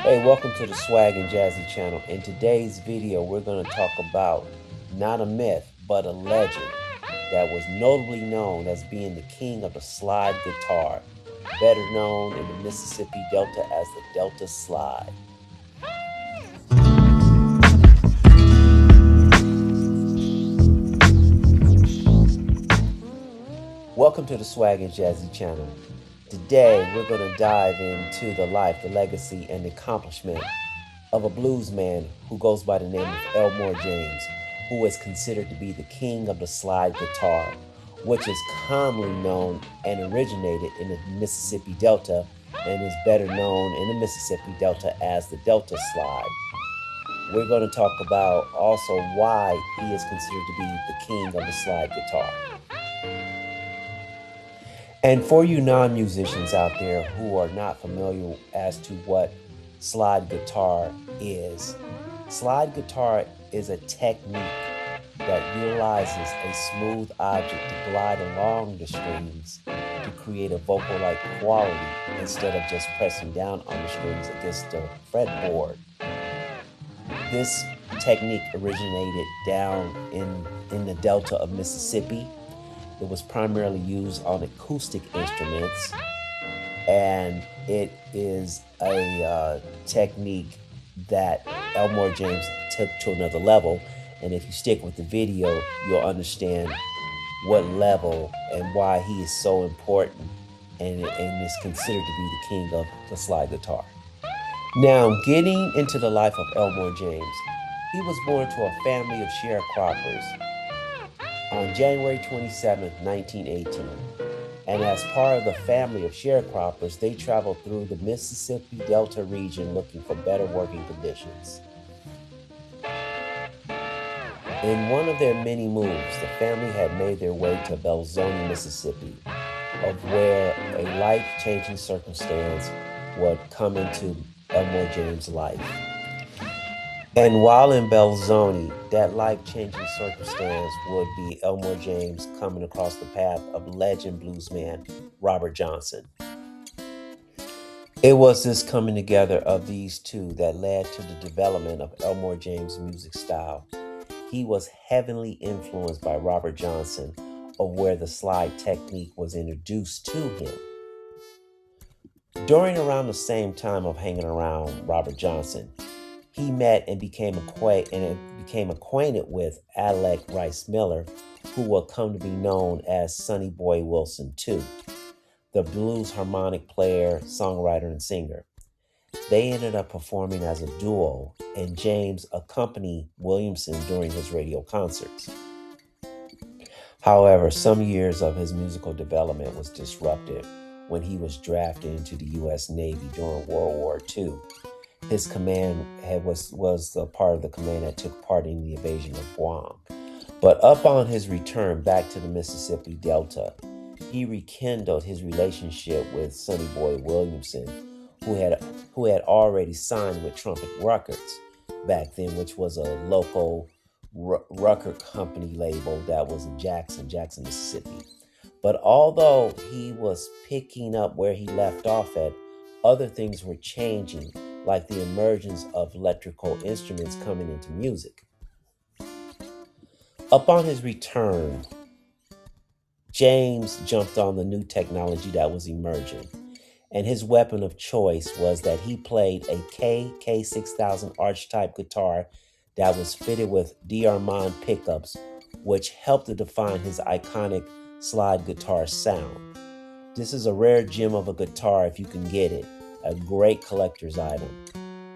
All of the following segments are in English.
Hey, welcome to the Swag and Jazzy channel. In today's video, we're going to talk about not a myth, but a legend that was notably known as being the king of the slide guitar, better known in the Mississippi Delta as the Delta Slide. Welcome to the Swag and Jazzy channel. Today, we're going to dive into the life, the legacy, and the accomplishment of a blues man who goes by the name of Elmore James, who is considered to be the king of the slide guitar, which is commonly known and originated in the Mississippi Delta and is better known in the Mississippi Delta as the Delta Slide. We're going to talk about also why he is considered to be the king of the slide guitar. And for you non-musicians out there who are not familiar as to what slide guitar is a technique that utilizes a smooth object to glide along the strings to create a vocal-like quality instead of just pressing down on the strings against the fretboard. This technique originated down in the Delta of Mississippi. It was primarily used on acoustic instruments, and it is a technique that Elmore James took to another level. And if you stick with the video, you'll understand what level and why he is so important and is considered to be the king of the slide guitar. Now, getting into the life of Elmore James, he was born to a family of sharecroppers on January 27, 1918. And as part of the family of sharecroppers, they traveled through the Mississippi Delta region looking for better working conditions. In one of their many moves, the family had made their way to Belzoni, Mississippi, of where a life-changing circumstance would come into Elmore James' life. And while in Belzoni, that life-changing circumstance would be Elmore James coming across the path of legend bluesman Robert Johnson. It was this coming together of these two that led to the development of Elmore James' music style. He was heavily influenced by Robert Johnson, of where the slide technique was introduced to him. During around the same time of hanging around Robert Johnson, he met and became acquainted with Alec Rice Miller, who would come to be known as Sonny Boy Wilson II, the blues harmonic player, songwriter, and singer. They ended up performing as a duo, and James accompanied Williamson during his radio concerts. However, some years of his musical development was disrupted when he was drafted into the U.S. Navy during World War II. His command was a part of the command that took part in the invasion of Guam. But upon his return back to the Mississippi Delta, he rekindled his relationship with Sonny Boy Williamson, who had already signed with Trumpet Records back then, which was a local record company label that was in Jackson, Mississippi. But although he was picking up where he left off at, other things were changing, like the emergence of electrical instruments coming into music. Upon his return, James jumped on the new technology that was emerging, and his weapon of choice was that he played a K6000 archetype guitar that was fitted with D'Armond pickups, which helped to define his iconic slide guitar sound. This is a rare gem of a guitar if you can get it, a great collector's item.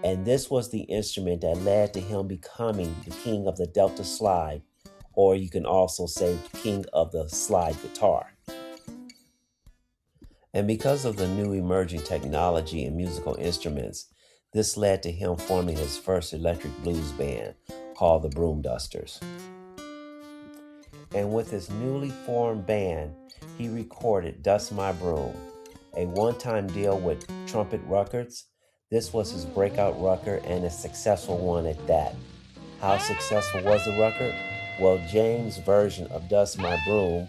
And this was the instrument that led to him becoming the king of the Delta Slide, or you can also say king of the slide guitar. And because of the new emerging technology and musical instruments, this led to him forming his first electric blues band called the Broom Dusters. And with his newly formed band, he recorded Dust My Broom, a one-time deal with Trumpet Records. This was his breakout record, and a successful one at that. How successful was the record? Well, James' version of Dust My Broom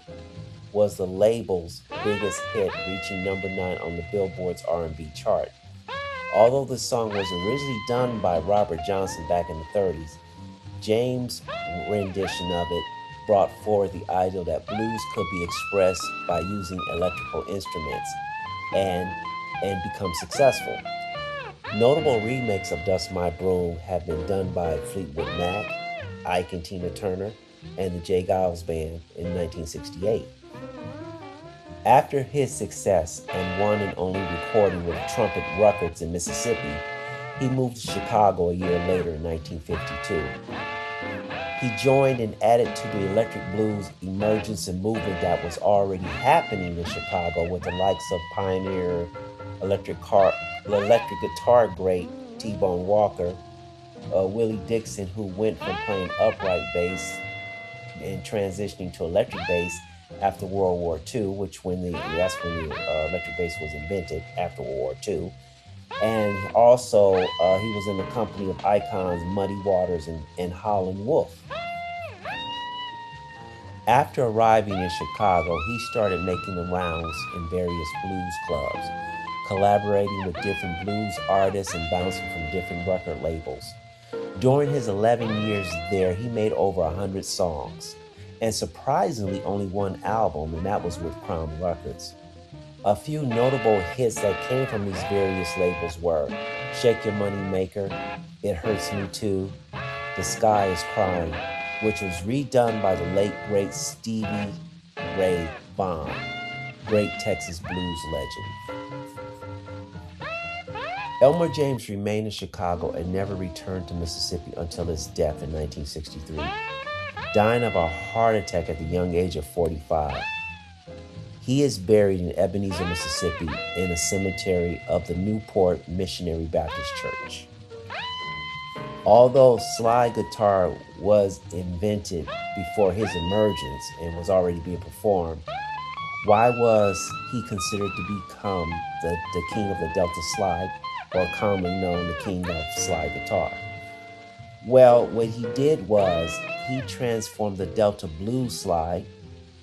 was the label's biggest hit, reaching number 9 on the Billboard's R&B chart. Although this song was originally done by Robert Johnson back in the 30s, James' rendition of it brought forward the idea that blues could be expressed by using electrical instruments and, and become successful. Notable remakes of Dust My Broom have been done by Fleetwood Mac, Ike and Tina Turner, and the J. Giles Band in 1968. After his success and one and only recording with Trumpet Records in Mississippi, he moved to Chicago a year later in 1952. He joined and added to the electric blues emergence and movement that was already happening in Chicago with the likes of pioneer electric guitar great T-Bone Walker, Willie Dixon, who went from playing upright bass and transitioning to electric bass after World War II, that's when the electric bass was invented after World War II. And also, he was in the company of icons Muddy Waters and Howlin' Wolf. After arriving in Chicago, he started making the rounds in various blues clubs, collaborating with different blues artists and bouncing from different record labels. During his 11 years there, he made over 100 songs, and surprisingly only one album, and that was with Crown Records. A few notable hits that came from these various labels were Shake Your Money Maker, It Hurts Me Too, The Sky Is Crying, which was redone by the late great Stevie Ray Vaughan, great Texas blues legend. Elmore James remained in Chicago and never returned to Mississippi until his death in 1963, dying of a heart attack at the young age of 45. He is buried in Ebenezer, Mississippi, in a cemetery of the Newport Missionary Baptist Church. Although slide guitar was invented before his emergence and was already being performed, why was he considered to become the king of the Delta slide, or commonly known the king of slide guitar? Well, what he did was he transformed the Delta blues slide,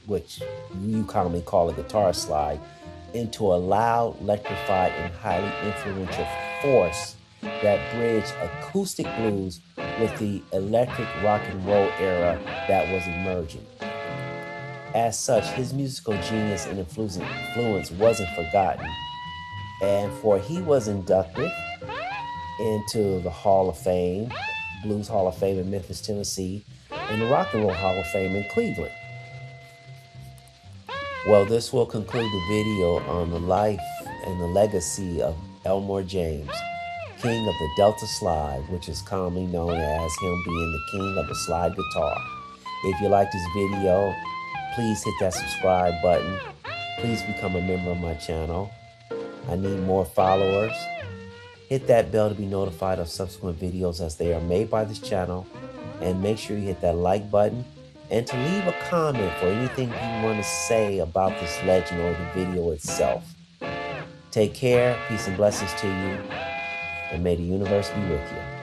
which you commonly call a guitar slide, into a loud, electrified, and highly influential force that bridged acoustic blues with the electric rock and roll era that was emerging. As such, his musical genius and influence wasn't forgotten, and he was inducted into the Hall of Fame, Blues Hall of Fame in Memphis, Tennessee, and the Rock and Roll Hall of Fame in Cleveland. Well, this will conclude the video on the life and the legacy of Elmore James, king of the Delta slide, which is commonly known as him being the king of the slide guitar. If you like this video, please hit that subscribe button. Please become a member of my channel. I need more followers. Hit that bell to be notified of subsequent videos as they are made by this channel. And make sure you hit that like button and to leave a comment for anything you want to say about this legend or the video itself. Take care, peace and blessings to you, and may the universe be with you.